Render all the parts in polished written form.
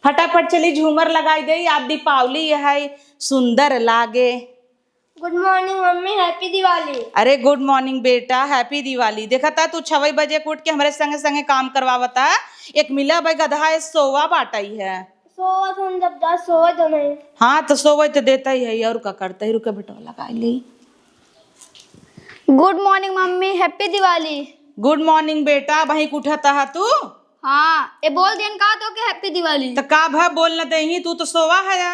फटाफट चली झूमर लगाई दे, आज दीपावली है, सुंदर लागे। Good morning mummy, happy Diwali. अरे गुड मॉर्निंग बेटा, हैप्पी दिवाली। देखा था तू 6 बजे उठ के हमारे संगे संगे काम करवावता। एक मिला भाई गधा है, सोवा बाटाई है। सोवा तुम जब जा सोवा तो नहीं। हाँ तो सोवा तो देता ही है, और क्या करता है। रुका बेटा लगा ली। Good morning mummy, happy Diwali. Good morning बेटा, वही उठा था तू? हाँ ये बोल दियन का तो के हैप्पी दिवाली। तो का भा बोल न दही, तू तो सोवा है या?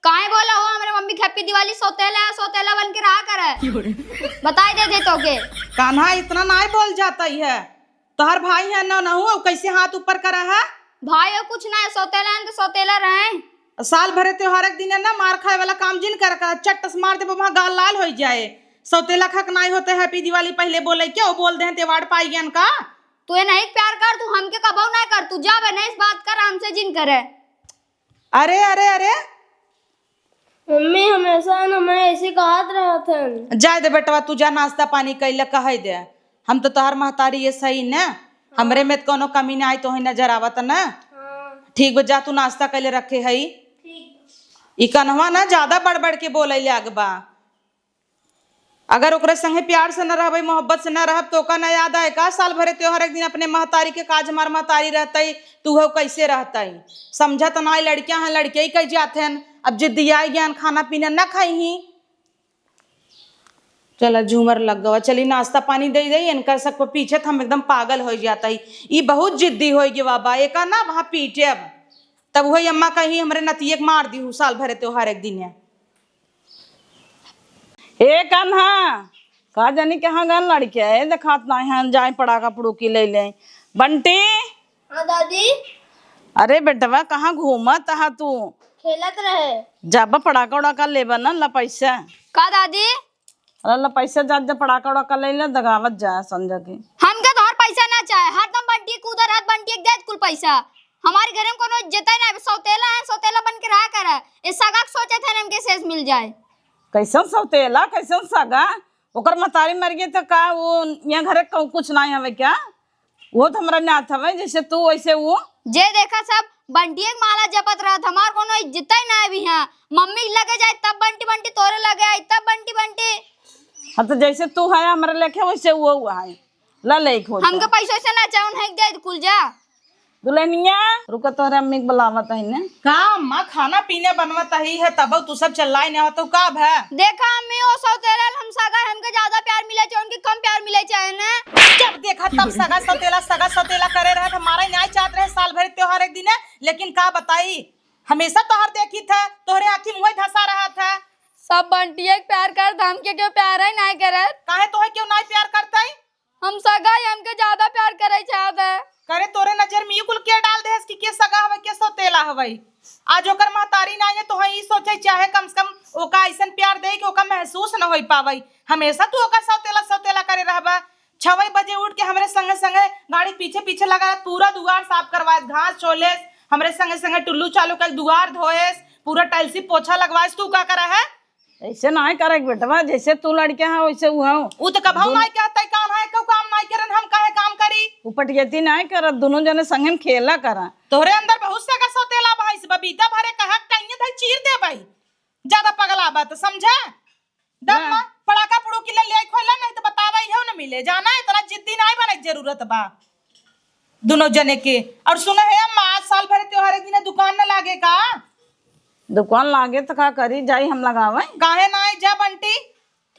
काहे बोला हो हमारे मम्मी हैप्पी दिवाली, सोतेला सोतेला बन के रहा करे। बताई दे तो के कान्हा इतना ना बोल जाता ही है। तोहर भाई है ना हूँ, कैसे हाथ ऊपर करा है? भाई हो कुछ ना, सोतेला है तो सोतेला रहे। साल भरे त्योहार दिन है ना, मार खाए वाला काम जिन कर चट्टस मार दे वहां गाल लाल हो जाए। सौतेला खक नाई होते हैप्पी दिवाली पहले बोले क्या वो बोल दे त्योहार पाई ज्ञान का। तू ये नहीं प्यार कर, तू हमके कबो ना कर, तू जा बने इस बात कर हमसे जिन करे। अरे अरे अरे मम्मी हमेशा हमें ऐसे कहत रहा थे। जाए दे बेटवा, तू जा नाश्ता पानी कैल कह दे। हम तो तोहर महतारी ये सही न, हमरे में कोनो कमी ना आई तो नजर आवत न। ठीक बा, जा तू नाश्ता कैले रखे हई। ई कन्हवा ना ज्यादा बढ़ बढ़ के बोले लाग बा। अगर ओकरे संगे प्यार से न रहबे, मोहब्बत से न रहब तो का न याद आए का साल भरे त्योहार एक दिन अपने महतारी के काज हमार महतारी रहते तू हो कैसे रहते। समझा तो ना लड़कियां हैं, लड़के ही कह जाते हैं। अब जिद्दिया ज्ञान खाना पीना न खाई ही। चला झूमर लग गवा, चली नाश्ता पानी दे दे। इनका सबको पीछे हम एकदम पागल हो जाता है। ये बहुत जिद्दी हो गई बाबा, एक ना वहां पीटे अब तब वही अम्मा कहीं हमरे नतिये मार दी हूँ साल भरे त्योहार एक दिन है। ए कान्हा का जानी कहाँ गन लड़के है, देखात ना है। जाए पड़ाका पड़ूकी ले ले। बंटी। हाँ दादी। अरे बेटवा कहाँ घूमत हा तू? खेलत रहे। जाबा पड़ाका उड़ाका लेबा न ला पैसा का दादी? अरे ला पैसा जा पड़ाका उड़ाका ले ले, दगावत जा समझ के। हमके तो और पैसा ना चाहे, हरदम बंटी कूदा रात बंटी एक दे कुल पैसा। हमारे घर में कोनो इज्जत है ना, सौतेला है, सौतेला बन के रहा करे। इस सगा सोचे थे हमके शेष मिल जाए। कैसन सौतेला कैसन सगा? ओकर मतारी मर गई तो का वो यहाँ घरे कुछ ना हवे क्या? वो तो हमरा ना हवे जैसे तू वैसे वो। जे देखा सब बंटी एक माला जपत रहा, हमार कोनो इज्जत ही ना है भी। यहाँ मम्मी लगे जाए तब बंटी बंटी तोरे लगे आई तब बंटी बंटी। हाँ तो जैसे तू है हमारे लेखे वैसे वो हुआ है। ला ले खोज हमके पैसा से ना चाहे नहीं दे कुल जा। दुल्हनिया रुका, तोहरे अम्मी के बुलावत है ने का? अम्मा खाना पीने बनवत ही है तब तू सब चल्लाई नहीं तो का है? देखा अम्मी ओ सौतेला हम सगा हमके ज्यादा प्यार मिले चाहे उनके कम प्यार मिले चाहे ना। जब देखा तब सगा सौतेला करे रहे। हमारा न्याय चाहते रहे साल भर त्योहार एक दिन है, लेकिन का बताई हमेशा तोहर देखी था, तोहरे आँखी मुँह धसा रहा था। सब बंटी एक प्यार कर, हम के क्यों प्यार है ना करे? काहे तोहे क्यों ना प्यार करता है? हम सगा हमके ज्यादा प्यार करे चाहते करे तोरे नजर में कुल के डाल दे कि के सगा हवे के सौतेला हवे। आज ओकर महतारी ना है तो ही सोचे चाहे कम से कम ओका ऐसन प्यार दे कि ओका महसूस न हो पावे। हमेशा तू ओका सौतेला करे रहबा। 6 बजे उठ के हमरे संगे संगे गाड़ी पीछे पीछे लगा पूरा दुआर साफ करवाए, घास छोले हमरे संगे संगे टुल्लू चालू कर दुआर धोएस, पूरा टाइल्सी पोछा लगवाएस। तू का करे है? ऐसे ना करे बेटवा, जैसे तू लड़के है वैसे वो तो कभाऊ नहीं कहता काम है क्यों काम नहीं करन, हम काहे काम करी? उपटियती नहीं करत, दोनों जने संगे में खेला करा। तोरे अंदर बहुत सगा सौतेला भाई से बबीता भरे कहा कहीं धई चीर दे भाई। ज्यादा पगला बात समझा? दम पड़ाका पड़ू के ले खोला नहीं तो बतावा ही हो न मिले जाना। इतना जिद्दी नहीं बने जरूरत बा दोनों जने के। और सुना है अम्मा आज साल भर त्योहार के दिन दुकान न लागे का? दुकान लागे तो का करी, जाई हम लगावे। काहे ना आई जा बंटी।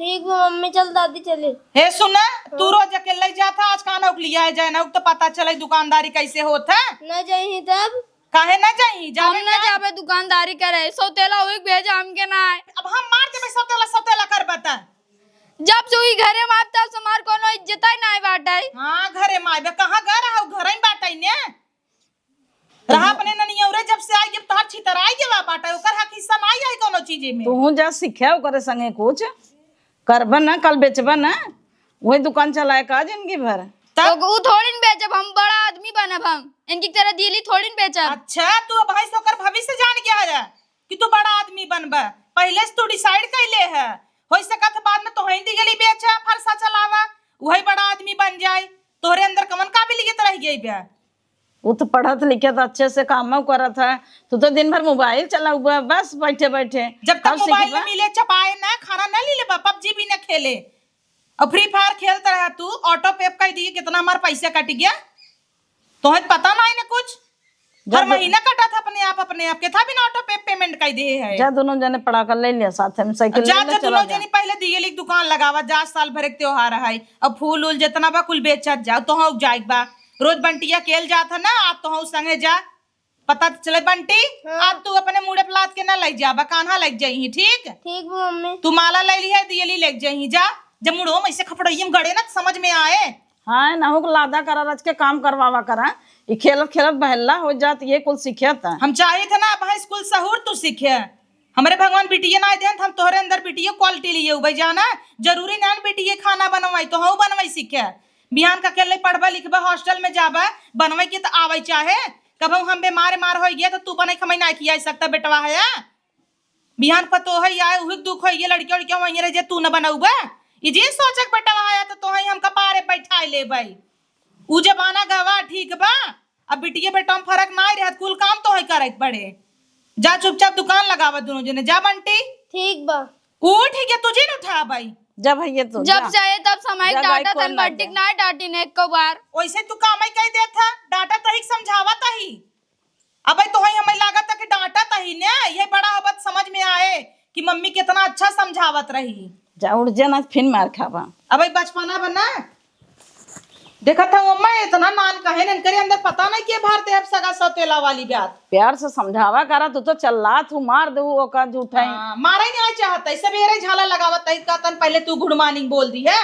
ठीक है मम्मी, चल दादी चले। हे सुना तू रोज अकेले जाता, आज कहां नौक लिया है जाए ना तो पता चले दुकानदारी कैसे होता है। न जाई तब काहे ना जाई? हम ना जाबे दुकानदारी करे, सौतेला होई भेजा हमके ना आए। अब हम मार के सौतेला कर बता। जब सुई घरे मार तब समार कोनो इज्जत ही ना बाटाई। हां घरे मार कहां घर है, घर ही बाटाई ने रहा अपने ननियौरे जब से आई जब तोहर छितराई के बाटा ओकर हक हिस्सा नहीं आई कोनो चीज में। तू जा सिखे ओकरे संगे कुछ करबन ना, कल बेचबन ना, वही दुकान चलाए का जिंदगी भर। तो वो थोड़ी न बेचब, हम बड़ा आदमी बनब, हम इनकी तरह दिली थोड़ी न बेचब। अच्छा तू भाई सोकर भविष्य जान गया है कि तू बड़ा आदमी बनबा, पहले से तू डिसाइड कैले है। हो सकत बाद में तो हिंदी गली बेचा फरसा चलावा वही बड़ा आदमी बन जाए। तोहरे अंदर कवन काबिलियत रह गई बे? वो तो पढ़त लिखत अच्छे से काम करत है, तू तो दिन भर मोबाइल चला हुआ बस बैठे बैठे। जब तक मोबाइल में मिले चपाए ना खाना ना ले ले पबजी भी ना खेले और फ्री फायर खेलता रहा तू। ऑटो पे कह दिए कितना हमारा पैसा कट गया तो पता ना है ना कुछ हर महीना कटा था अपने आप के था बिना ऑटो पे पेमेंट कर दिए है। जा दोनों जने पढ़ा कर ले लिया साथ में साइकिल जा ले ले जा चला दोनों जा। जनी पहले दिए दुकान लगावा जा साल भर के त्योहार है अब फूल उल जितना बा कुल बेचत जाओ तो हाँ जाए बा रोज बंटिया केल जात है ना आज तो हाँ संगे जा पता चले बंटी आज तू अपने मुड़े पलात के ना ले जा कान्हा लग जाही ठीक ठीक बा मम्मी। तू माला ले ली है दियली ले जाही जा जब मुड़ो में ऐसे खपड़ियम गड़े ना समझ में आए। हाँ ना हो लादा करा रच के काम करवावा करा ये खेलत खेलत बहल्ला हो जात ये कुल सीखत है। हम चाहे थे ना अब स्कूल सहूर तू सीखे हमारे भगवान बिटिया ना दे हम तोहरे अंदर बिटिया क्वालिटी लिए भाई जाना जरूरी ना बिटिया खाना बनवाई तो हाँ बनवाई सीखे बिहान का अकेले पढ़बा लिखबा हॉस्टल में जाबा बनवाई के तो आवे चाहे कब हम बीमार हो गया तो तू बने खमई ना किया सकता बेटवा है बिहान पतो है आए उही दुख है ये लड़कियों लड़कियों वहीं रह तू न बनाऊबा ये जी सोचक बेटवा है तो ही हम कपारे बैठा ले भाई उ जमाना गवा ठीक बा अब बिटिया बेटा में फर्क ना रहत कुल काम तो है करे पड़े जा चुपचाप दुकान लगावा दोनों जने जा बंटी। ठीक बा उठ गया तुझे न उठा भाई जब भैया तो जब चाहे तब समय जा डाटा भाई, तन कौन बट्टिक ना डाटी ने एक बार वैसे तू काम ही कह दे था डाटा तही समझावा तही अब तो ही हमें लागत है कि डाटा तही ने ये बड़ा होबत समझ में आए कि मम्मी कितना अच्छा समझावत रही। जा उठ जाना फिर मार खावा अब बचपना बना देखा था मम्मा इतना नान कहे न करे अंदर पता नहीं के भारत है सगा सौतेला वाली बात प्यार से समझावा करा तू तो चल्ला तू मार दे ओका झूठा मारा ही नहीं चाहता है सवेरे झाला लगावत है का तन पहले तू गुड मॉर्निंग बोल दी है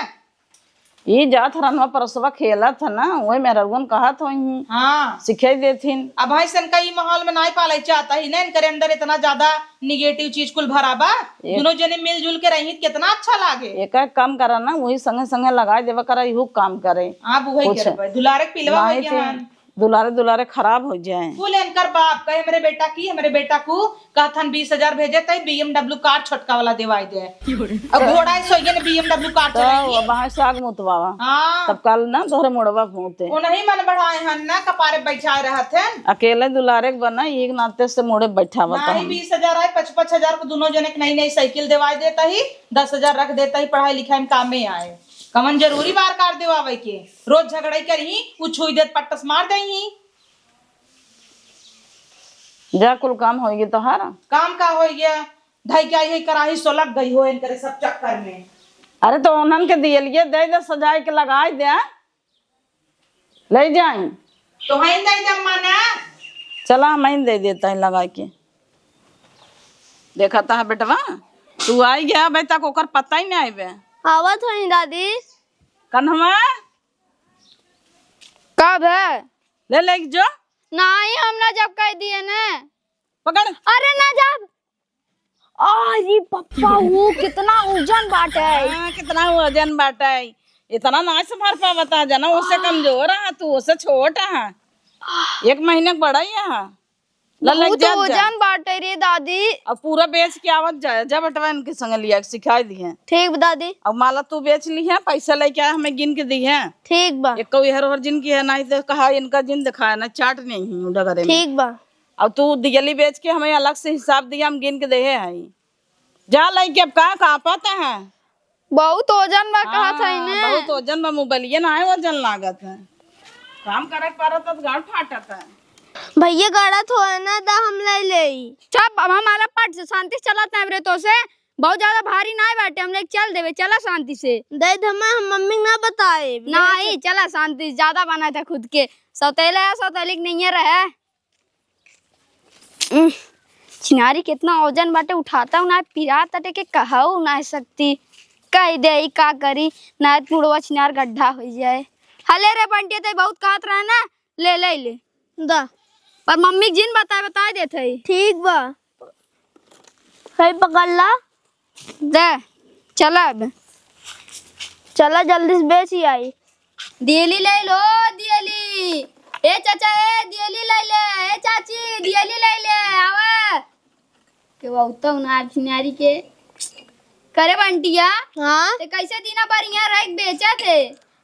ये जात रनवा परसवा खेला था ना वही मेरा रुगन कहा था वही हाँ सिखाई देथिन। अब भाई सन का ई माहौल में नहीं पाले चाहता ही नहीं करे अंदर इतना ज्यादा निगेटिव चीज कुल भरा बा दोनों जने मिलजुल के रही कितना अच्छा लागे एक काम करा ना वही संगे संगे लगाए देवा करा यू काम करे आप वही कुछ करे दुलारे पिलवा हो गया दुलारे दुलारे खराब हो जाए फूल इनकर बाप कहे मेरे बेटा को कहथन 20,000 भेजे तई BMW कार छोटका वाला देवाई दे अब घोड़ा सोइए ने BMW कार चलाएगी तो वहां साग मुतवावा हाँ तब कल ना तोहरे मोड़वा मोते वो नहीं मन बढ़ाए हन ना कपारे बैठाए रहत हैं अकेले दुलारे के बना एक नाते से मोड़े बैठावा नहीं 20,000 आए 55,000 को दोनों जने नई नई साइकिल दिवाई देता ही 10,000 रख देता ही पढ़ाई लिखाई में काम में आए कमन जरूरी बार कार देवावे के रोज झगड़ाई करही उछुई देत पट्टस मार देही जा कुल काम होगी तो हारा काम का हो गया ढाई क्या यही कराही सोलक गई हो इनके सब चक्कर में। अरे तो उन्हन के दिए लिए दे दे सजाए के लगाए दे ले जाए तो है नहीं जब माना चला मैं दे देता है लगा के देखा था बेटवा तू आई गया भाई तक ओकर पता ही नहीं आवे आवत हो दादी कन्हवा कब है ले ले जो नहीं हम ना जब कह दिए ने पकड़ अरे ना जब अरे पप्पा वो कितना वजन बाटे कितना वजन बाटा है इतना ना संभाल पा बता जाना उससे कमजोर है तू उससे छोटा है 1 महीने बड़ा ही है बहुत तो वजन बाटे रे दादी अब पूरा बेच के आवत जाए जब बटवा इनके संग लिया सिखाई दी है ठीक दादी अब माला तू बेच ली है पैसा लेके आया हमें गिन के दी है ठीक बा एक को हर जिन की है नहीं तो कहा इनका जिन दिखाया ना चाट नहीं है डगरे में ठीक बा अब तू दियली बेच के हमें अलग से हिसाब दिया हम गिन के दे है जा लेके अब कहाँ पाता है बहुत वजन बा कहा था इन्हें बहुत वजन बा मोबाइल ना है वजन लागत है काम करे पारा तो गाड़ फाटत है भैया गाड़ा तो है ना दा हम ले ले चल हमारा पट से शांति से चलाते हैं रे तो से बहुत ज्यादा भारी ना बैठे हम लोग चल देवे चला शांति से दे हम मम्मी ना बताए नहीं चला शांति ज्यादा बना था खुद के सौतेला है सौतेली नहीं है रहे चिनारी कितना वजन बाटे उठाता हूँ ना पिरा तटे के कहू ना सकती कह दे का करी ना मुड़वा चिनार गड्ढा हो जाए हले रे बंटिया ते बहुत कहत रहे ना ले ले ले दा पर मम्मी जिन बता देते ठीक बा है पकड़ ला दे चला अब चला जल्दी से बेच ही आई दियली ले लो दियली ए चाचा ए दियली ले ले ए चाची दियली ले ले आवे के बहुता नारी के करे बंटिया हाँ ते कैसे दीना पर यहाँ रख बेचा थे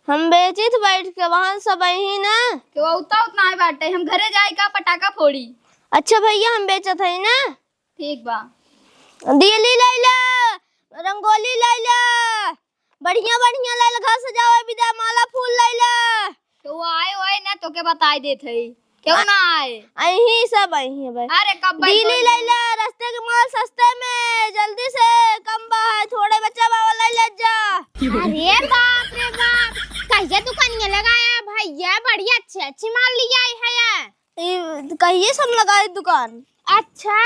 हम बेची थे बैठ के वहाँ सब ही ना। कि वो उतना है बाटे, हम घरे जाए का पटाखा फोड़ी। अच्छा भैया हम बेचा था ना। ठीक बा। दियली लैला, रंगोली लैला, बढ़िया बढ़िया लैला, घर सजावे विदा माला फूल लैला। तो वो आए ना तो के बताई देत है। क्यों ना आए? अही सब अही भाई। अरे कब दियली लैला, रास्ते के माल सस्ते में, जल्दी से कम बा है, थोड़े बच्चा बाबा लैला जा। अरे बाप रे बाप, कहिए दुकानिया लगाया भैया, बड़ी अच्छी माल लिया है। कहिए सब लगाए दुकान। अच्छा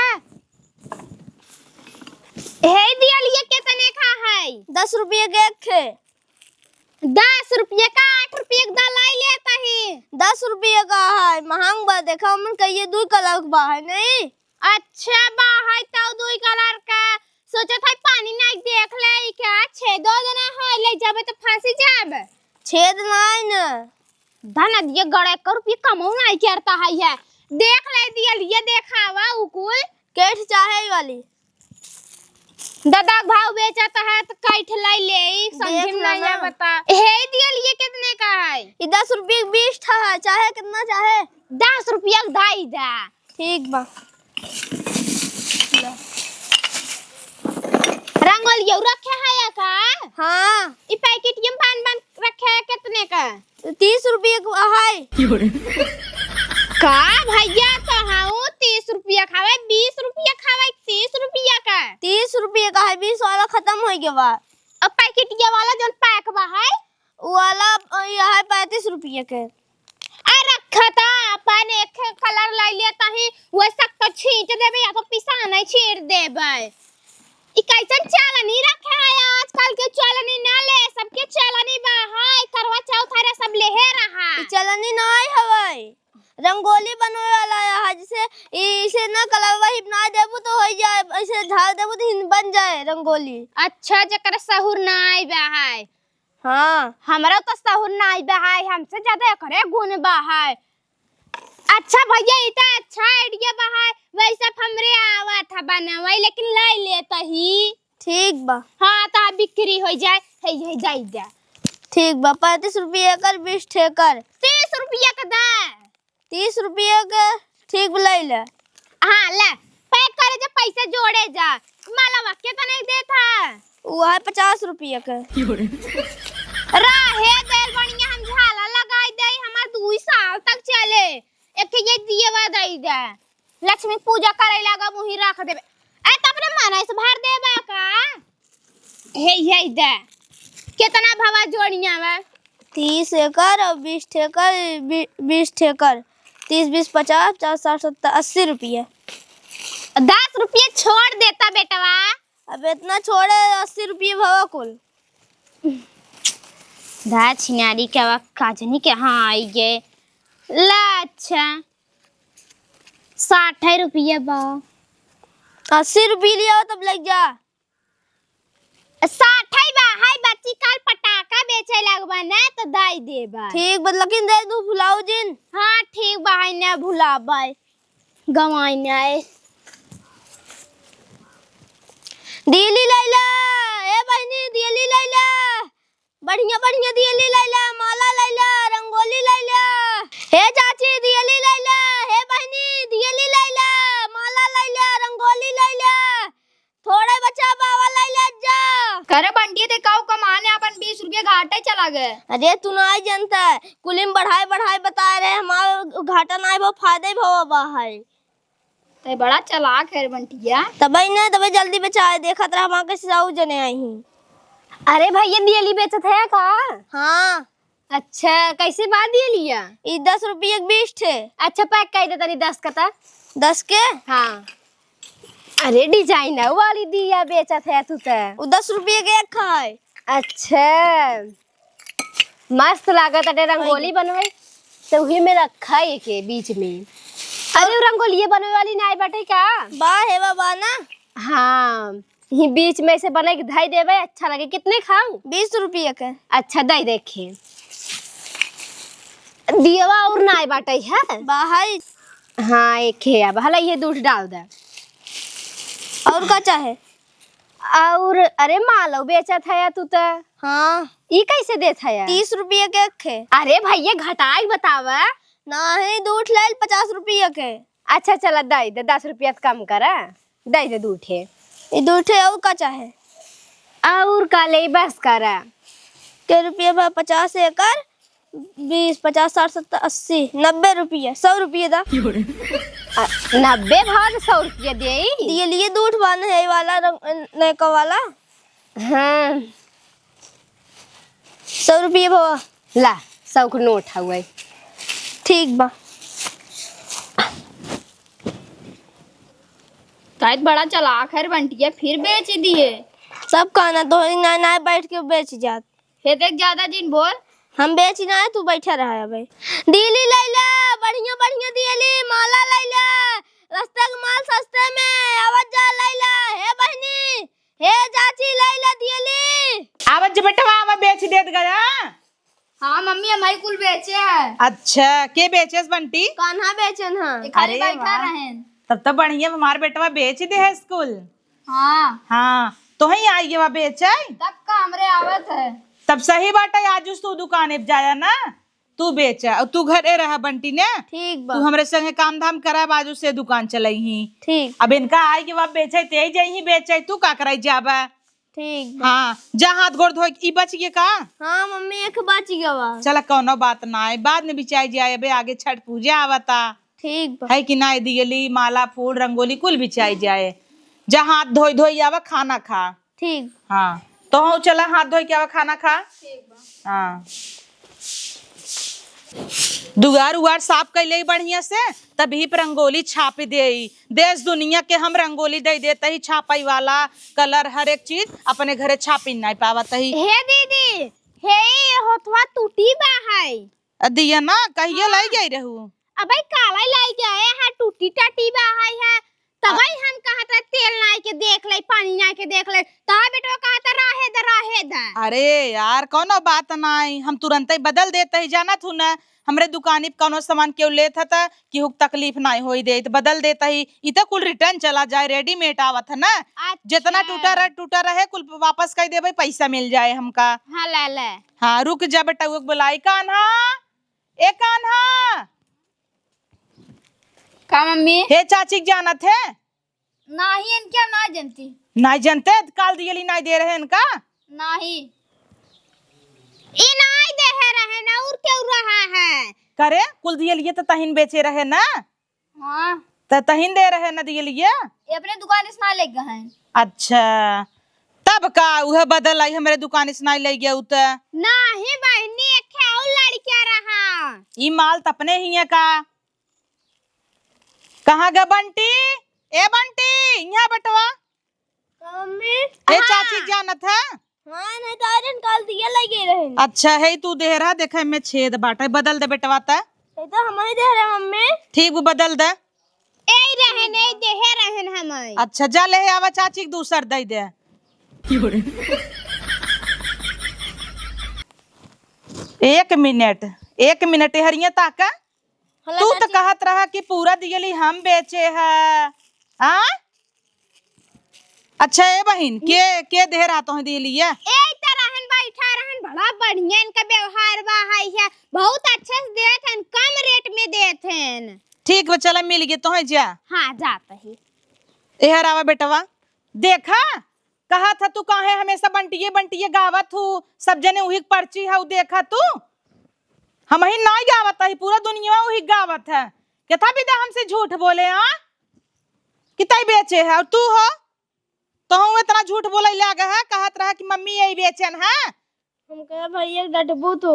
हे दिया लिए कितने का है? 10 रुपये के एक थे। 10 रुपये का 8 रुपये का दलाई लेता है। 10 रुपये का है, महंग बा। देखा मन कहिए 2 कलर बा है नहीं। अच्छा बा है तो 2 कलर का। सोचा था पानी नहीं देख ले क्या, छेद देना है, ले जाबे तो फांसी जाब। छेद नहीं न धन दिए गड़े कर रुपये कमाऊ नहीं करता है। देख ले दिया लिए दिखावा उकुल केठ चाहे वाली। दादा भाव बेचता है तो कैठ लाई ले, समझ में नहीं बता। हे दिया लिए कितने का है? ये 10 रुपये 20 था है, चाहे कितना चाहे। 10 रुपया दाई दा। ठीक बा। रंगोली रखे है का? हाँ ई पैकेट ये बन रखे है कितने का? 30 रुपये का है। का भैया तो हाउ 30 रुपया खावे, 20 रुपया खावे, 30 रुपया का। 30 रुपये का है, 20 वाला खत्म हो गया बा। अब पैकेट ये वाला जो पैक बा है वो वाला यह है 35 रुपये के। आ रखा था अपन एक कलर लाई लेता ही, वो सख्त छींट देबे या तो पिसा नहीं छींट देबे। ई कैसन चालनी रखे है आजकल के? चालनी ना ले, सबके चालनी बा है, करवा चौथ है सब ले है रहा। चलनी नहीं हवाई, रंगोली बनवे वाला है, जिसे इसे ना कलर वही बना देबू तो हो जाए, ऐसे ढाल देबू तो बन जाए रंगोली। अच्छा जकर सहूर ना आई बा है। हाँ हमरा तो सहूर ना आई बा है, हमसे ज्यादा करे गुण बा है। अच्छा भैया इतना अच्छा आइडिया बा है, वैसे हमरे आवा था बनावे, लेकिन लाई लेता ही। ठीक बा। हाँ तो बिक्री हो जाए है जाई जा। ठीक बा। 35 रुपये कर, 20 ठेकर। 30 रुपया का दा। 30 रुपये के ठीक ले ले। हाँ ले पैक करे जा, पैसे जोड़े जा। माला वाक्य तो नहीं देता। वो है 50 रुपये के। राहे देल बढ़िया हम झाला लगाई दे, हमार 2 साल तक चले। एक ये दिएवा दई दे, लक्ष्मी पूजा करे लगा मुही रख देबे। ए त अपने माना से भर देबा का? हे दे कितना भावा जोड़िया में? 30 एकड़ और 20 ठेकर, 20 ठेकर, 30 20 50 50 60 70 80 रुपये। 10 रुपये छोड़ देता बेटवा। अब इतना छोड़े 80 रुपये भवा कुल। दा छिनारी के वक्त काजनी के हाँ आई गे ला। अच्छा 60 रुपये बा। 80 रुपये लिया तब लग जा। 60 बा है, बच्ची कल पटाखा बेचे लगबा ना तो दाई देबा। ठीक बा, लेकिन दे दू भुलाओ जिन। हाँ ठीक बा है ना भुलाबा गवाई ना। दियली लैला, ए बहनी दियली लैला, बढ़िया बढ़िया दियली लैला, माला लैला, रंगोली लैला। हे चाची दियली लैला, हे बहनी दियली लैला, माला लैला, रंगोली लैला, थोड़े बच्चा बाबा लैला जा। करे बंटिया ते काऊ कमाने अपन 20 रुपये घाटे चला गए। अरे तू ना जानता है, कुलिम बढ़ाए बढ़ाए बता रहे हमारा घाटा ना वो फायदे भवा है। ते बड़ा चालाक है बंटिया। तबई ना तबई जल्दी बचाए, देखा तरह हमारे कैसे जाऊ जने आई ही। अरे भैया दियली बेचत है का? हाँ अच्छा कैसे बात दियलिया? ये 10 रुपये 20 थे। अच्छा पैक कर दे तनी 10 का ता। 10 के? हाँ अरे डिजाइनर वाली दिया बेचत है तू तो। वो 10 रुपये के एक है। अच्छा मस्त लागत है। रंगोली बनवाई तो वही में रखा है के बीच में। अरे रंगोली बनवे वाली नहीं बाटे का? बा है बाबा ना। हाँ ये बीच में से बने के धाई देवे, अच्छा लगे। कितने खाऊं? 20 रुपये के। अच्छा दई देखे दियवा और नहीं बाटे है बाहर। हाँ एक है अब हला ये दूध डाल दे। और का चाहे? और अरे मालो बेचत है तू तो। हाँ ई कैसे देत है 30 रुपये के एक खे। अरे भैया घटाई बतावा। नहीं दूठ ले 50 रुपये के। अच्छा चला दे दे 10 रुपया कम करा दे दे दूठे। ये दूठे और का चाहे और का ले बस करा के रुपये बा 50 एकर 20 50 60 70 80 90 रुपये 100 रुपये दा 90 भाव 100 रुपया दे। ये लिए दूठ बान है वाला नए का वाला हाँ 100 रुपये बाबा। ला 100 का नोट हुआ। ठीक बा। शायद बड़ा चालाक है बंटिया, फिर बेच दिए। सब कहना तो ना ना बैठ के बेच जात। हे देख ज्यादा दिन बोल। हम बेच ना है तू बैठा रहा है भाई। दिल्ली लैला बढ़िया बढ़िया दिल्ली माला लैला रास्ता का माल सस्ते में आवाज जा लैला। हे बहनी हे चाची लैला दिल्ली आवत जे बेटवा आवा बेच देत गया। हाँ मम्मी हमारी कुल बेचे है। अच्छा के बेचेस बंटी? कान्हा बेचन हां। खाली अरे बैठा वाह। रहे। तब तो बढ़िया हमार बेटवा बेच दे है स्कूल। हाँ हाँ तो ही आई वा बेचाई तब का हमरे आवत है। तब सही बात है। आज तू दुकाने पे जाया ना तू बेचा और तू घरे रहा बंटी ने। ठीक बा। तू हमरे संगे काम धाम करा बाजू से दुकान चलाई ही। ठीक अब इनका आई के बाद बेचे ते जाई ही बेचे तू का कराई जाबा। ठीक बा। हाँ जा हाथ गोड़ धो ई बच गए का। हाँ मम्मी एक बात गया बा। चला कोनो बात ना है बाद में बिचाई जाए अबे आगे छठ पूजा आवता ठीक बा। है कि ना। दियली माला फूल रंगोली कुल बिछाई जाए। जा हाथ धोई धोई आवा खाना खा। ठीक। हाँ तो हो चला हाथ धोई के आवा खाना खा। हाँ दुआर उगार साफ कैले बढ़िया से तभी पर रंगोली छाप दे। देश दुनिया के हम रंगोली दे देते ही छापाई वाला कलर हर एक चीज अपने घरे छापी नहीं पावत ही। हे दीदी हे होतवा टूटी बा है। दिया ना कहिए लाई गई रहू। अबे काला लाई गए है टूटी टाटी बा है तबई हम कहता तेल नाई के देख ले पानी नाई के देख ले ता बेटवा कहता रहे द। अरे यार कोनो बात नहीं हम तुरंत ही बदल देते ही जाना थू ना। हमरे दुकानी पे कोनो सामान क्यों लेता था कि हुक तकलीफ नहीं होई दे तो बदल देता ही। इतना कुल रिटर्न चला जाए रेडीमेड आवत है ना। जितना टूटा रहे कुल वापस कर दे पैसा मिल जाए हमका। हाँ ले हाँ रुक जा बेटा वो बुलाई कान्हा ए कान्हा। का मम्मी? हे चाची जाना थे नहीं इनके ना जनती। नहीं जानते काल दियली नहीं दे रहे इनका। नहीं ई नाई दे रहे ना और क्यों रहा है करे कुल दियलिए तो तहिन बेचे रहे ना। हाँ तो तहिन दे रहे ना दियलिए। ये अपने दुकान से ना ले गए हैं। अच्छा तब का वह बदल आई हमारे दुकान से नहीं ले गया उत। नहीं बहनी एक और लड़किया रहा। ई माल तपने ही है का। कहाँ गा बंटी ए बंटी यहाँ बटवा। मम्मी ए चाची जानत है। हाँ नहीं तो आयरन काल दिया लगे रहे। अच्छा है तू दे रहा देखे में छेद बाटा बदल दे बेटवा ता। ये तो हमारे दे रहे मम्मी। ठीक वो बदल दे। ए रहे नहीं दे रहे हम। अच्छा जा ले आवा चाची के दूसर दे दे। एक मिनट हरिया ताका। तू तो कहत रहा कि पूरा दियली हम बेचे है। हाँ अच्छा ए बहन के दे रहा तो दियली है। ए तरहन बैठा रहन बड़ा बढ़िया इनका व्यवहार बा है बहुत अच्छे से देत हन कम रेट में देत हन। ठीक बा चला मिल गए तो जा। हाँ जाता ही एहर आवा बेटवा देखा कहा था तू काहे हमेशा बंटिये गावत हूँ सब जने वही पर्ची है देखा तू हम ही नहीं गावत है पूरा दुनिया वही गावत है। क्या विदा हमसे झूठ बोले हाँ कितई बेचे है और तू हो तो हम इतना झूठ बोले लगा है कहत रहा कि मम्मी यही बेचन है। हम कहे भैया डटबू तो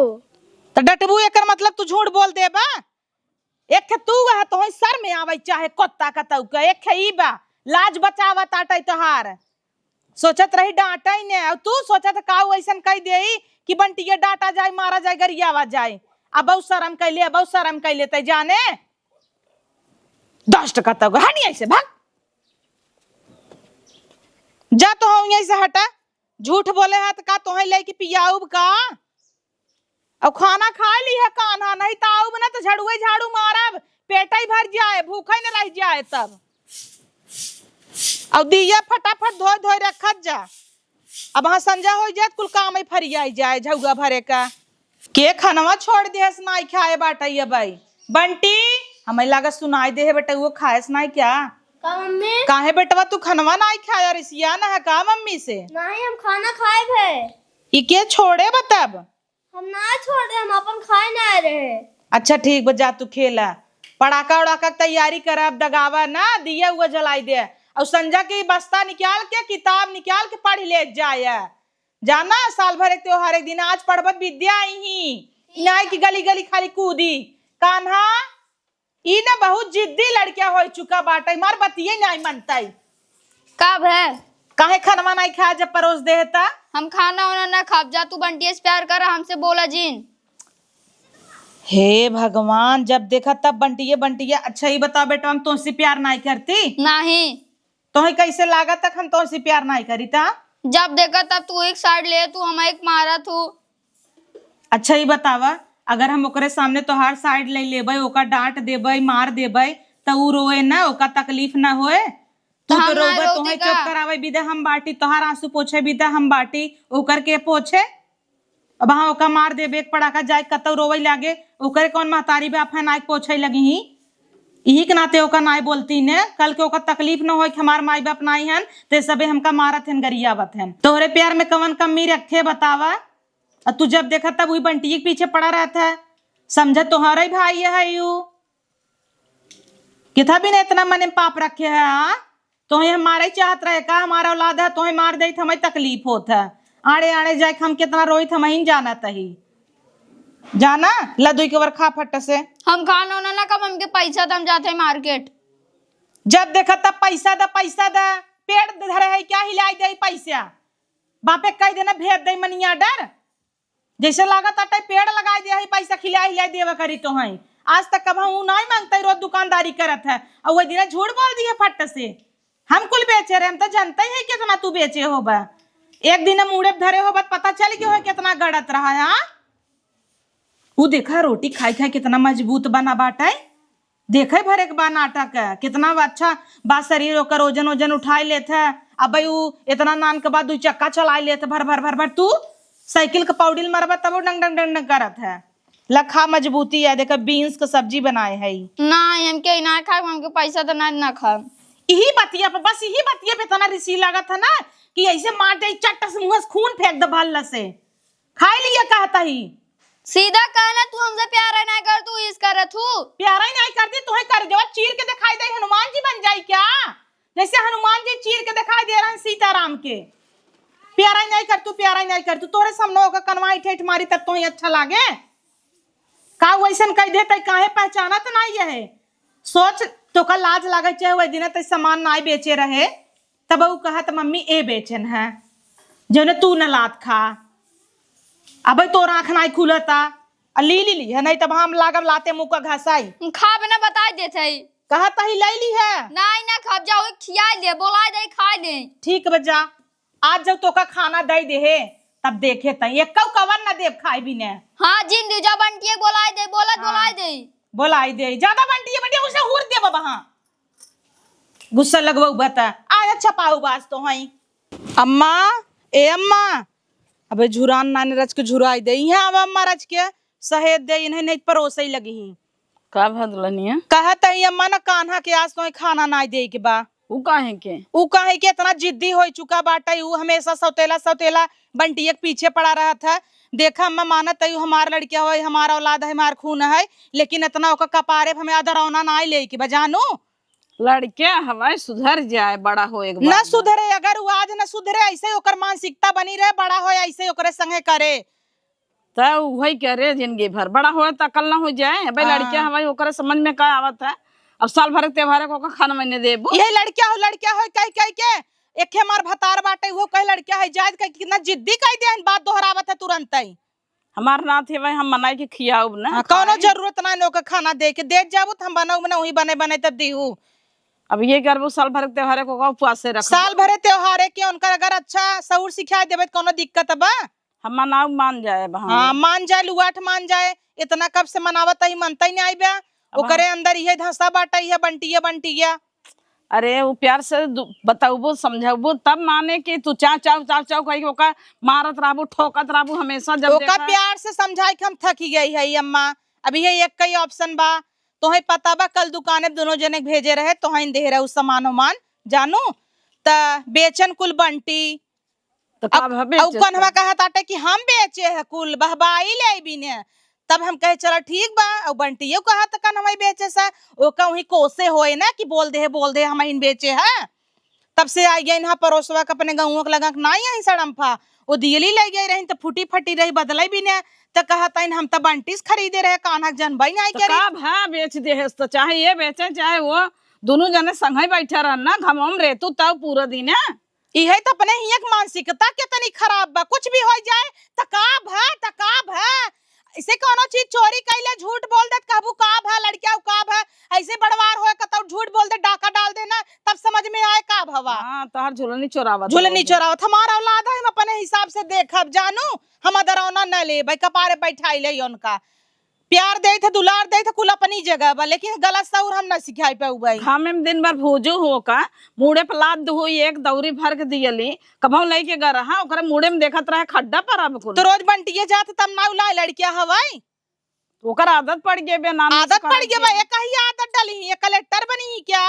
डटबू एकर मतलब तू झूठ बोल दे बा। एक तू है तो सर में आवे चाहे कुत्ता कतौ का एक ही बा लाज बचावा ताटे तोहार सोचत रही डांटा ही ने और तू सोचत काऊ ऐसन कह दे कि बंटिया डांटा जाए मारा जाए गरियावा जाए। अब बहुत शर्म कैले ते जाने 10 टका तक हनी ऐसे भाग जा तो हो यहीं से हटा झूठ बोले है तो का तो ले कि पियाऊब का अब खाना खा ली है कान्हा नहीं तो आऊब ना तो झाड़ू मारब पेटा ही भर जाए भूखा ही न रह जाए तब। अब दिया फटाफट धोए रखत जा अब वहाँ संजा हो जाए कुल काम ही फरियाई जाए झुआ भरे का के खनवा छोड़ दे नाई खाए बाटैया भाई बंटी हमें लगा सुनाई दे है बेटा वो खाए नाई क्या का मम्मी काहे बेटवा तू खनवा नाई खाया रिसिया ना है का मम्मी से नहीं हम खाना खाए भे ई के छोड़े बताब हम ना छोड़ रहे हम अपन खाए ना रहे अच्छा ठीक बजा तू खेला पड़ाका उड़ाका की तैयारी करब दगावा ना दिया हुआ जलाई दे और संजा के बस्ता निकाल के किताब निकाल के पढ़ ले जाया जाना साल भर एक त्योहार एक दिन आज पढ़बत विद्या आई ही नाई की गली गली खाली कूदी कान्हा ई ना बहुत जिद्दी लड़किया हो चुका बाटे मार बतिये नहीं मनता कब है काहे खनवा नहीं खाया जब परोस देता हम खाना वाना ना खाब जा तू बंटिया से प्यार कर हमसे बोला जीन हे भगवान जब देखा तब बंटिया बंटिया अच्छा ही बता बेटा हम तुमसे प्यार नहीं करती नहीं तुम्हें कैसे लागा तक हम तुमसे प्यार नहीं करी था जब देखा तब तू एक साइड ले तू हम एक मारा तू अच्छा ही बतावा अगर हम ओकरे सामने तोहार साइड ले लेबै ओका डांट देबै मार देबै तो उ रोए ना ओका तकलीफ ना होए तू हम तो ना रोबै रोती तोहे का? चुप करावे बिदा हम बाटी तोहार आंसू पोछे बिदा हम बाटी ओकर के पोछे अब हाँ ओका मार देबे एक पड़ाका जाए कतौ रोवे लागे ओकरे कौन महतारी बे अपन आग पोछे लगी ही यही के नाते ओका नाई बोलती ने कल के ओका तकलीफ न हो कि हमार माई बाप नाई हन ते सबे हमका मारत हन गरियावत हन तोहरे प्यार में कवन कमी रखे बतावा और तू जब देखा तब वही बंटी के पीछे पड़ा रहता है समझ तुम्हारा ही भाई है यू किथा भी ने इतना मन में पाप रखे है तुम्हें हमारा ही चाहत रहे का हमारा औलाद है तुम्हें मार दे हमें तकलीफ होता है आड़े आड़े जाए हम कितना रोहित हम ही जाना तही जाना लदुई के वर्खा फट से हम खाना वाना ना कब हमके पैसा दम जाते हैं मार्केट जब देखा तब पैसा दा पेड़ धरे है क्या हिलाई दे पैसा बापे कह देना भेज दे मनिया डर जैसे लागत अटे पेड़ लगाई दे पैसा खिलाई हिलाई देवा करी तो है आज तक कब हम नहीं मांगते रोज दुकानदारी करत है और वही दिन झूठ बोल दिए फट से हम कुल बेचे रहे हम तो जानते ही कितना तू बेचे होबा एक दिन मुड़े धरे होबा पता चल गया कितना गड़त रहा है वो देखा रोटी खाई खाई कितना मजबूत बना बाटा देखे भरे के बा नाटक है कितना अच्छा बा शरीर ओकर ओजन ओजन उठाई लेते है अब भाई वो इतना नान के बाद 2 चक्का चला लेते भर भर भर भर तू साइकिल के पौडिल मरबा तब वो डंग डंग डंग डंग करत है लखा मजबूती है देखा बीन्स के सब्जी बनाए है ना हमके ना खाए हमके पैसा तो ना खा यही बतिया पे बस यही बतिया पे इतना रिसी लगा था ना कि ऐसे मार दे चट्ट से मुंह से खून फेंक दे भल्ला से खाई लिया कहता ही सीधा कहना तू हमसे प्यार ना कर तू इस कर तू प्यारा ही नहीं करती तुम्हें कर जो चीर के दिखाई दे हनुमान जी बन जाए क्या जैसे हनुमान जी चीर के दिखाई दे रहे हैं सीताराम के प्यारा ही नहीं कर तू प्यारा ही नहीं कर तू तोरे सामने होकर कनवाई ठेठ मारी तब तो ही अच्छा लागे का वैसन कह देते काहे पहचाना तो नहीं है सोच तो का लाज लगे चाहे वही दिन ते सामान ना बेचे रहे तब वो कहा तो मम्मी ए बेचन है जो ने तू न लात खा अब तोर आँख नहीं खुलता ली है नहीं तब हम लागब लाते मुँह का घसाई खा बिना बता देते है कहा तही ले ली है नहीं ना खा जाओ खिया ले बोला दे खा ले ठीक बजा आज जब तो का खाना दे दे है तब देखे तई एक कवर न देव खाई भी ने हाँ जिन दे जा बंटिए बोला दे बोला दे बोलाई दे ज्यादा बंटी बंटी उसे हुर दे बाबा हाँ गुस्सा लगवाऊ बता आज अच्छा पाऊ बाज तो हई अम्मा ए अम्मा अबे झुरान नाने रच के झुराई दे है अब अम्मा रच के सहेद दे इन्हें नहीं परोसे ही लगी ही का भदलनिया कहत है अम्मा ना कान्हा के आज तो खाना ना दे के बा ऊ काहे के ऊ काहे के इतना जिद्दी हो चुका बाटा ऊ हमेशा सौतेला बंटिया के पीछे पड़ा रहा था देखा अम्मा मानत है हमार लड़किया हो हमारा औलाद है हमार खून है लेकिन इतना ओका कपारे हमें अधरौना ना ले के बजानो लड़के हवाई सुधर जाए बड़ा हो एक न सुधरे अगर वो आज न सुधरे ऐसे ओकर मानसिकता बनी रहे बड़ा हो ऐसे ओकरे संगे करे तो वही करे जिंदगी भर बड़ा हो तो अकल न हो जाए भाई लड़के हवाई ओकरे समझ में का आवत है अब साल भर त्योहार को खाना मैंने देबो यही लड़किया हो कह के एक हमार भतार बाटे वो कह लड़किया है जायद कह कितना जिद्दी कह दे बात दोहरावत है तुरंत ही हमार नाथ है भाई हम मनाई के खियाऊ ना कौनो जरूरत ना नोकर खाना दे के दे जाबू हम बनाऊ बना वही बने तब दीहू अब ये करबो साल भर त्योहार को उपवास से रख साल भरे त्योहार के उनका अगर अच्छा सऊर सिखा देवे तो कोनो दिक्कत बा हम मनाऊ मान जाए हाँ मान जाए लुआठ मान जाए इतना कब से मनावत ही मनता ही नहीं बा ओकरे अंदर ये धंसा बाटा ये बंटिया अरे वो प्यार से बताऊबो समझाऊबो तब माने कि तू चाव चाव चाव चाव कही ओका मारत रहबू ठोकत रहबू हमेशा जब ओका देखा प्यार से समझाई के हम थकी गई है अम्मा। अभी ये एक कई ऑप्शन बा, तोहे पता बा कल दुकाने दोनों जने भेजे रहे तोहे दे रहे उस सामान उमान जानू त बेचन कुल बंटी तो का भावे औ कन्हवा कहा ताटे कि हम बेचे है कुल बहबाई ले बिने। तब हम कहे चलो ठीक बा। और बंटियो कहा त कन्हवा बेचे सा ओका वही कोसे होए ना कि बोल दे हम इन बेचे है। तब से आई गई पड़ोसवा के अपने गाँव के लगा ना आई सड़म्फा वो दियली ले गई रही तो फूटी फटी रही बदलाई भी ने तो कहता इन हम तो बंटीस खरीदे रहे कान्हा जनबाई नहीं तो करे। का भा बेच दे है तो चाहे ये बेचे चाहे वो दोनों जने संग ही बैठे रहना घमम रेतू तब पूरा दिन है। इहे तो अपने ही एक मानसिकता कितनी खराब बा, कुछ भी हो जाए तकाब है ऐसे कोनो चीज चोरी कैले झूठ बोल दे कहबू काब है लड़किया काब है ऐसे बड़वार होए कतौ झूठ बोल दे डाका डाल देना तब समझ में आए काब हवा। हां तोहर झुलनी चोरावत झुलनी चोरावत हमारा औलाद है हम अपने हिसाब से देखब जानू हम दरौना न ले भाई कपारे बैठाई ले उनका प्यार दे थे दुलार दे थे कुल अपनी जगह बा लेकिन गलत सौर हम न सिखाई पे भाई। हम दिन भर भूजू हो का मुड़े पे लाद हुई एक दौरी भर के दियली कभौ लेके ग रहा ओकरे मुड़े में देखत रहे खड्डा पर अब कुल तो रोज बंटिए जात तब ना उला लड़किया हवाई ओकर आदत पड़ गए बे नाम आदत पड़ गई बा एक ही आदत डाली है कलेक्टर बनी ही क्या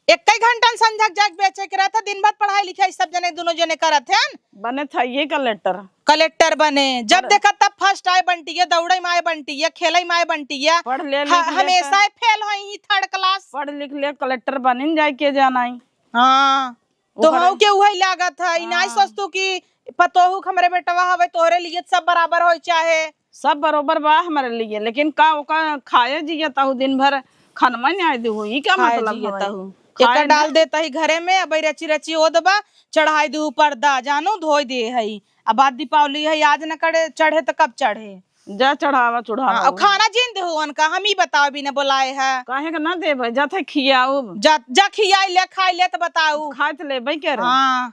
एक ही घंटा संझक जाग बेचे के रहता दिन भर पढ़ाई लिखाई सब जने दोनों जने करत हैं बने था ये कलेक्टर बने जब देखा तब फर्स्ट आए बंटिया दौड़े में आए बंटिया खेले में आए बंटिया पढ़ ले हमेशा फेल हो ही थर्ड क्लास पढ़ लिख ले कलेक्टर बनिन जाए के जाना ही। हाँ तो हम के वही लागत है नहीं सोचतू कि पतोहू हमरे बेटवा हवे तोहरे लिए सब बराबर हो चाहे सब बरोबर बा हमारे लिए लेकिन का ओका खाए जियता हूँ दिन भर खानवा नहीं आए दू ही क्या मतलब हूँ एक डाल देता ही घरे में अब रची रची ओ दबा चढ़ाई दू पर्दा जानू धोई दे है अब बात दीपावली है आज न करे चढ़े तो कब चढ़े जा चढ़ावा चढ़ावा अब खाना जिंद हो उनका हम ही बताओ भी न बुलाए है काहे का ना दे भाई जा थे खियाओ जा खियाई ले खाई ले तो बताऊ खाए तो ले भाई कह रहे हाँ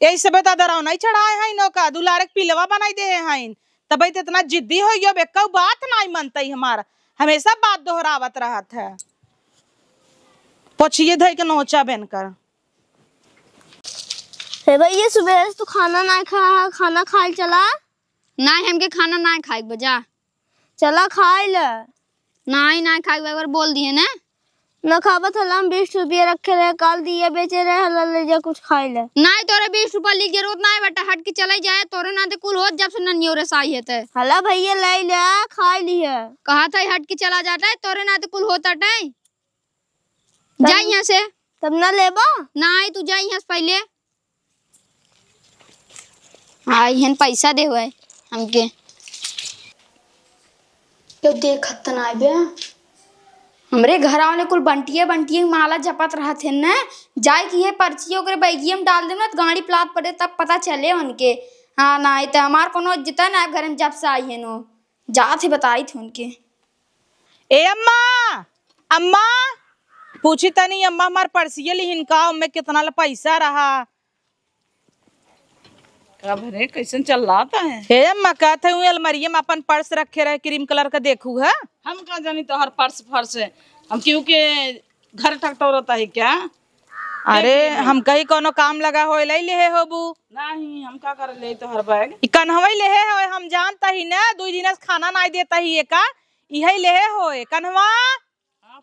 यही सब बता दराव नहीं चढ़ाए हैं नौका दुलारे पिलवा बनाई दे हैं तब इतना जिद्दी हो गयो बेकऊ बात नहीं मनता हमारा हमेशा बात दोहरावत रहत है पोछिए धई के नोचा बनकर हे भैया सुबह से तू खाना ना खाना खाए चला नहीं हमके खाना ना खाए बजा चला खाए ले नहीं खाए अगर बोल दिए ना न खाबत हला 20 रुपया रखे रहे कल दिए बेचे रहे हला ले जा कुछ खाए ले नहीं तोरे 20 रुपया ली जरूरत नहीं बेटा हट के चले जाए तोरे ना कुल हो जब से ननियो रे साई है हला भैया ले ले खाए लिए कहा था हट के चला जाता है तोरे ना कुल होता है जा यहाँ से तब ना लेबा नहीं तू जा यहाँ से पहले आई हन पैसा दे हुए हमके क्यों देखत ना बे हमरे घर वाले कुल बंटिए माला जपत रहा थे न जाए कि ये पर्ची ओकरे बैगिए में डाल दे ना तो गाड़ी प्लाट पड़े तब पता चले उनके। हाँ नहीं तो हमार कोनो जितना ना घर में जब से आई है नो जा थे बताई थे उनके। ए अम्मा अम्मा पूछी तनी अम्मा हमार पर्सिये लिहिन का में कितना पैसा रहा का भरे कैसे चल रहा है। हे अम्मा कहते हूँ अलमारिये में अपन पर्स रखे रहे क्रीम कलर का देखू है हम का जानी तो हर पर्स फर्स है हम क्योंकि घर ठकटोरता है क्या। अरे हम कहीं कोनो काम लगा हो ले ले होबू नहीं हम का कर ले तो हर बैग कन्हवई ले हो हम जानता ही ना 2 दिन से खाना नहीं देता ही एका यही ले होए कन्हवा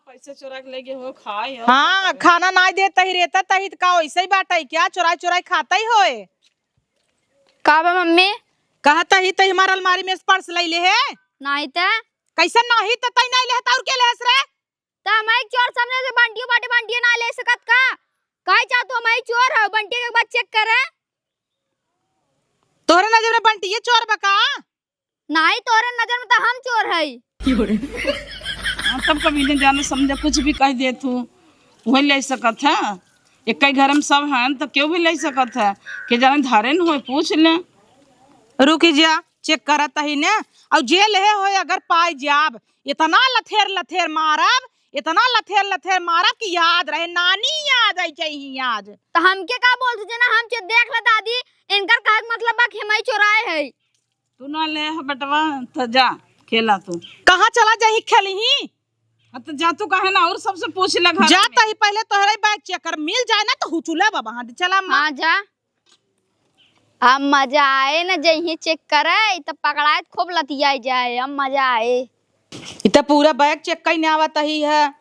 पैसे चुरा के लेके हो खाए हाँ खाना नहीं देता ही रहता तही का वैसे ही बाटा क्या चुराई खाता ही होए का बा मम्मी कहता ही तो हमारा अलमारी में पर्स ले ले है नहीं तो कैसे नहीं तो तई नहीं लेता और के लेस रे तो हमारी चोर सामने से बंटियो बाटे बंटियो ना ले सकत का काहे चाह तू हमारी चोर है बंटियो के बाद चेक करे तोरे नजर में बंटी ये चोर बका नहीं तोरे नजर में तो हम चोर है तब कभी नहीं जाने समझे कुछ भी कह दे तू वही ले सकत है एक घर में सब हैं तो क्यों भी ले सकत है कि जाने धारे न हो पूछ ले रुकी जा चेक करत ही ने और जेल है हो अगर पाई जाब इतना लथेर मारब इतना लथेर मारब कि याद रहे नानी याद आई चाहिए आज तो हमके का बोल तुझे ना हम चेक देख ले दादी इनकर का मतलब बा कि हमारी चोराए है तू ना ले बेटवा तो जा खेला तू कहाँ चला जाही खेली तो जा तू कहे ना और सबसे पूछ ले घर जाता ही पहले तोहरे बैग चेक कर, मिल जाए ना तो हुचुला बाबा। हाँ चला अम्मा। हाँ जा। अब मजा आए ना जही चेक करे तब पकड़ाए खूब लतिया जाए। अब मजा आए। इतना पूरा बैग चेक कहीं नहीं आवत ही है।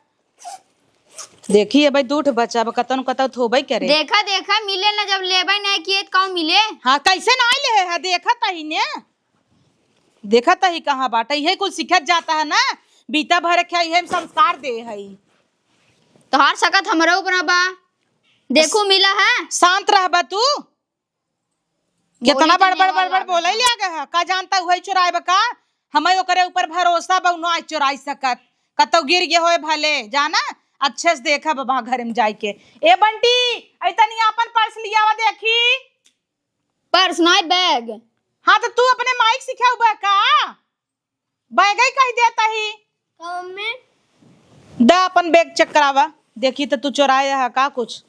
देखिए भाई दूठ बचा कतन कतन थोबई करे। देखा देखा मिले ना, जब लेबै नहीं किए तो कौन मिले। हाँ कैसे ना ले है, देखा तही ने, देखा तही कहाँ बाटा। यही कुछ सिखत जाता है ना, बीता भर के यही संस्कार दे है। तोहार सकत हमरो ऊपर बा, देखो मिला है। शांत रह बा तू, कितना बड़बड़ बड़बड़ बोले लिया गया का जानता वही चुराए बका। हमें ओकरे ऊपर भरोसा बा, ना चुराई सकत। कतो गिर गए होए भले जाना, अच्छे से देखा बाबा घर में जाए के। ए बंटी ऐतनी अपन पर्स लिया हुआ देखी। पर्स नहीं बैग। हाँ तो तू अपने माइक सिखा हुआ का, बैग ही कही देता ही। मम्मी दा अपन बैग चेक करावा, देखी तो तू चुराया है का कुछ।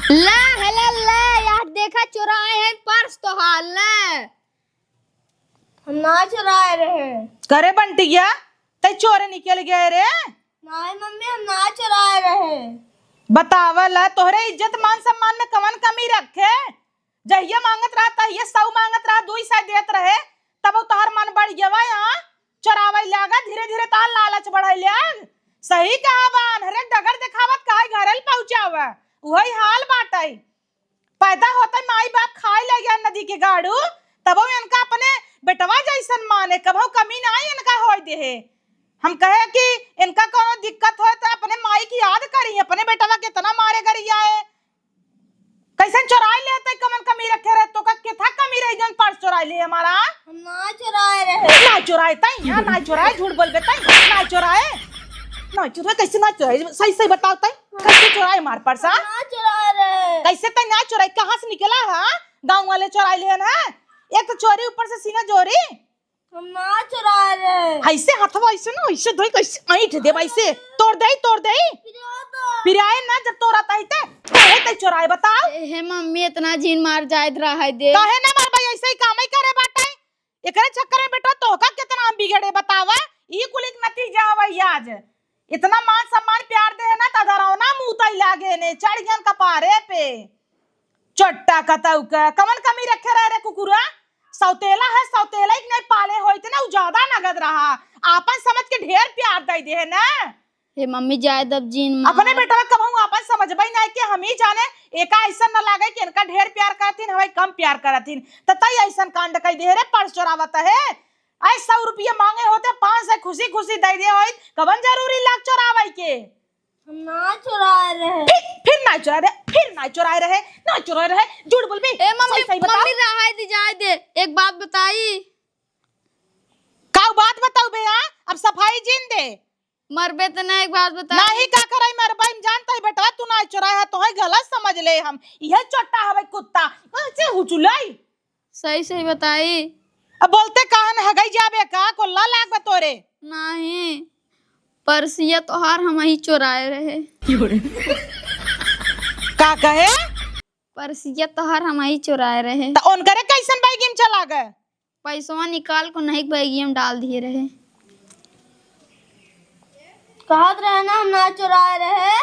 ला हेला ला यार, देखा चुराए हैं पर्स तो हाल ले। हम ना चुराए रहे। करे बंटी गया ते चोरे निकल गए रे। नहीं मम्मी हम ना चुराए रहे। बतावला तोहरे इज्जत मान सम्मान में कवन कमी रखे। जहिया मांगत रहा तहिया 100 मांगत रहा, 2 सौ देत रहे, तब तोहर मन बढ़ गया। यहाँ चोरावे लागा, धीरे धीरे तार लालच बढ़ाई लाग। सही कहा बान, हरे डगर दिखावत काहे घरल पहुंचावा। वही हाल बाटई। पैदा होता माई बाप खाए ले गया नदी के गाड़ू, तब इनका अपने बेटवा जैसन माने, कभो कमी ना इनका होय दे। हम कहे कि इनका कोनो दिक्कत हो तो अपने माई की याद करी, अपने बेटवा कितना मारे गरिया है। कैसे चुराई लेते, कमन कमी रखे रहे तो का किथा कमी रही जन पर्स चुराई ले हमारा। हम ना चुराए रहे। ना चुराए तई, हां ना चुराए, झूठ बोलबे तई, ना चुराए। ना चुराए कैसे ना चुराए, सही सही बताओ तई, कैसे चुराए मार पर्स। ना चुराए रहे। कैसे तई ना चुराए, कहां से निकला है? गांव वाले चुराई ले ना, एक तो चोरी ऊपर से सीना चोरी। हम ना चुराए रहे। ऐसे हथवा ऐसे ना, ऐसे धोई कैसे ऐठ दे, ऐसे तोड़ दे फिर आए ना जब तोड़ा तई ते काहे ते चुराए बताओ। हे मम्मी इतना जीन मार जायत रहा है दे। काहे ना मार भाई, ऐसे ही काम ही करे बाटे। एकरे चक्कर में बेटा तोहका कितना बिगड़े बतावा। ई कुल एक नतीजा हवई आज। इतना मान सम्मान प्यार दे है ना, तदरौना मुंह तई लागे ने चढ़ गन कपारे पे। चट्टा कतौ का कमन कमी रखे रहे रे कुकुरा। सौतेला है, सौतेला ही नहीं पाले होई थे ना, उ ज्यादा नगद रहा। आपन समझ के ढेर प्यार दे दे है ना। हे मम्मी जायद अब जीन अपने बेटा कबहू आपन समझबई नहीं कि हम ही जाने। एका ऐसा न लागे कि इनका ढेर प्यार करथिन, हमें कम प्यार करथिन। तई ऐसा कांड कई दे रे, पर्स चोरावत है। ऐ 100 रुपये मांगे होते 500 खुशी खुशी दे दे होई, कबन जरूरी लाग चोरावई के। हम ना चुराए रहे। फिर ना चुराए रहे, फिर ना चुराए रहे, ना चुराए रहे, झूठ बोल बे। ए मम्मी सही बता, मम्मी रहा दी जाए दे। एक बात बताई, का बात बताऊ बे। हां अब सफाई जीन दे, मरबे तो ना। एक बात बता, नहीं का करई मरबई हम जानता है बेटा, तू ना चुराया तो है गलत समझ ले हम। यह चट्टा हवे कुत्ता कैसे हुचुलाई। सही सही बताई। अब बोलते कहन हगई जाबे का कोल्ला लाग बतोरे। नहीं पर्सिया तोहार हम ही चुराए रहे। का कहे, पर्सिया तोहार हम ही चुराए रहे। त ओन करे कैसन बैगिम चला गए। पैसवा निकाल को नहीं बैगी में डाल दिए रहे। कहत रहे ना हम ना चुराए रहे।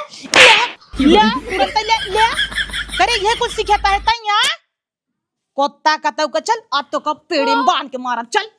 ले तुरंत ले करे, ये कुछ सिखाता है तैया। कुत्ता कतौ का चल, अब तो का पेड़ में बांध के मारब चल।